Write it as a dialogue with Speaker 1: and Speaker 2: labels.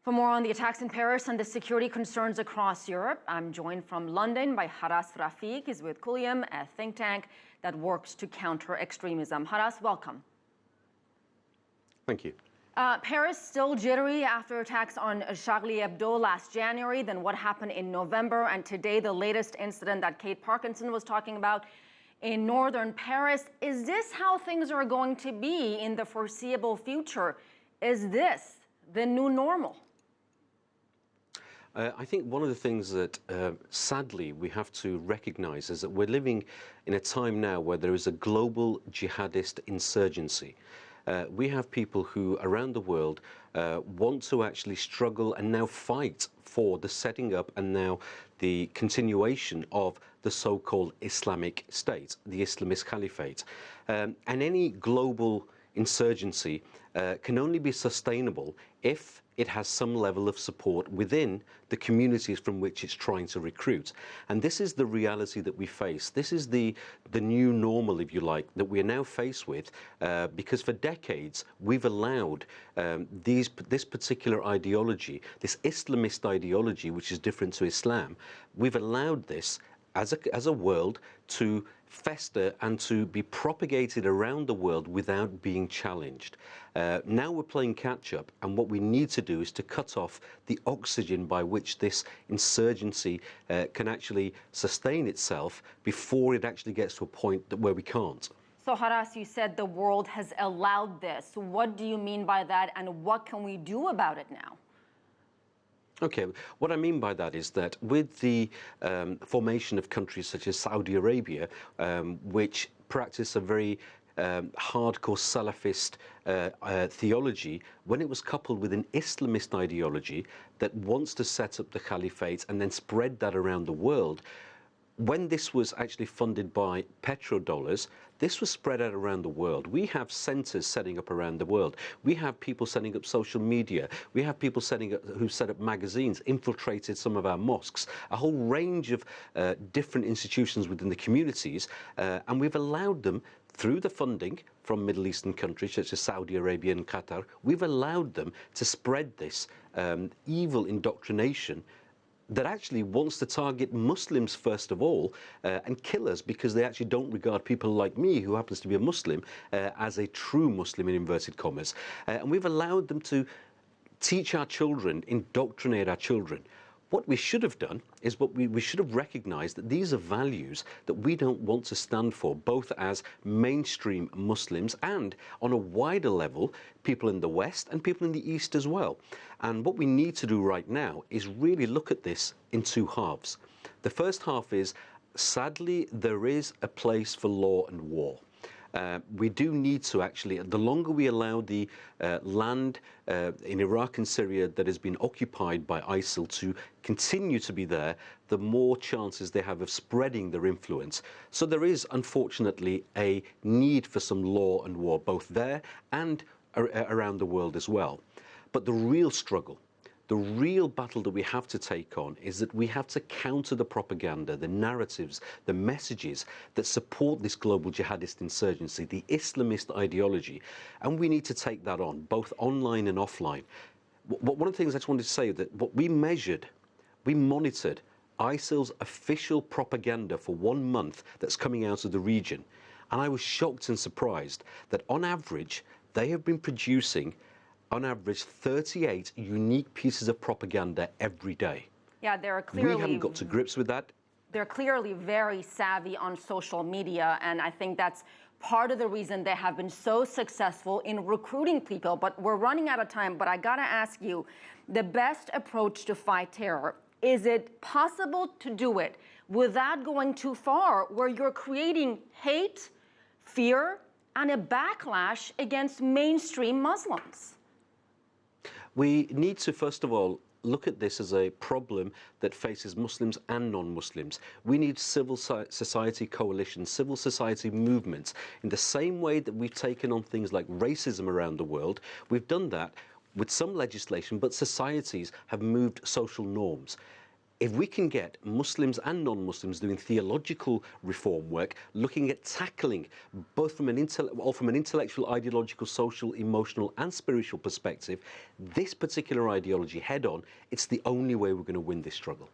Speaker 1: For more on the attacks in Paris and the security concerns across Europe, I'm joined from London by Haras Rafiq. He's with Quilliam, a think tank that works to counter extremism. Haras, welcome.
Speaker 2: Thank you.
Speaker 1: Paris still jittery after attacks on Charlie Hebdo last January, then what happened in November, and today the latest incident that Kate Parkinson was talking about in northern Paris. Is this how things are going to be in the foreseeable future? Is this the new normal?
Speaker 2: I think one of the things that sadly we have to recognize is that we're living in a time now where there is a global jihadist insurgency. We have people who around the world want to actually struggle and now fight for the setting up and now the continuation of the so-called Islamic State, the Islamist Caliphate. And any global insurgency can only be sustainable if it has some level of support within the communities from which it's trying to recruit. And this is the reality that we face. This is the new normal, if you like, that we are now faced with, because for decades we've allowed this particular ideology, this Islamist ideology, which is different to Islam, we've allowed this as a world to fester and to be propagated around the world without being challenged. Now we're playing catch up, and what we need to do is to cut off the oxygen by which this insurgency can actually sustain itself before it actually gets to a point where we can't.
Speaker 1: So Haras, you said the world has allowed this. What do you mean by that, and what can we do about it now?
Speaker 2: Okay, what I mean by that is that with the formation of countries such as Saudi Arabia, which practice a very hardcore Salafist theology, when it was coupled with an Islamist ideology that wants to set up the caliphate and then spread that around the world, when this was actually funded by petrodollars, this was spread out around the world. We have centers setting up around the world. We have people setting up social media. We have people who set up magazines, infiltrated some of our mosques, a whole range of different institutions within the communities, and we've allowed them, through the funding from Middle Eastern countries such as Saudi Arabia and Qatar, we've allowed them to spread this evil indoctrination that actually wants to target Muslims first of all and kill us, because they actually don't regard people like me, who happens to be a Muslim, as a true Muslim in inverted commas. And we've allowed them to teach our children, indoctrinate our children. What we should have done is we should have recognized that these are values that we don't want to stand for, both as mainstream Muslims and on a wider level, people in the West and people in the East as well. And what we need to do right now is really look at this in two halves. The first half is, sadly, there is a place for law and war. We do need to actually, the longer we allow the land in Iraq and Syria that has been occupied by ISIL to continue to be there, the more chances they have of spreading their influence. So there is, unfortunately, a need for some law and war, both there and around the world as well. But the real struggle, the real battle that we have to take on is that we have to counter the propaganda, the narratives, the messages that support this global jihadist insurgency, the Islamist ideology. And we need to take that on, both online and offline. One of the things I just wanted to say, that what we measured, we monitored ISIL's official propaganda for 1 month that's coming out of the region. And I was shocked and surprised that on average, they have been producing on average 38 unique pieces of propaganda every day.
Speaker 1: Yeah, they're clearly...
Speaker 2: We haven't got to grips with that.
Speaker 1: They're clearly very savvy on social media, and I think that's part of the reason they have been so successful in recruiting people. But we're running out of time, but I gotta ask you, the best approach to fight terror, is it possible to do it without going too far, where you're creating hate, fear, and a backlash against mainstream Muslims?
Speaker 2: We need to, first of all, look at this as a problem that faces Muslims and non-Muslims. We need civil society coalitions, civil society movements. In the same way that we've taken on things like racism around the world, we've done that with some legislation, but societies have moved social norms. if we can get Muslims and non-Muslims doing theological reform work, looking at tackling both from an intellectual, ideological, social, emotional, and spiritual perspective, this particular ideology head on, it's the only way we're going to win this struggle.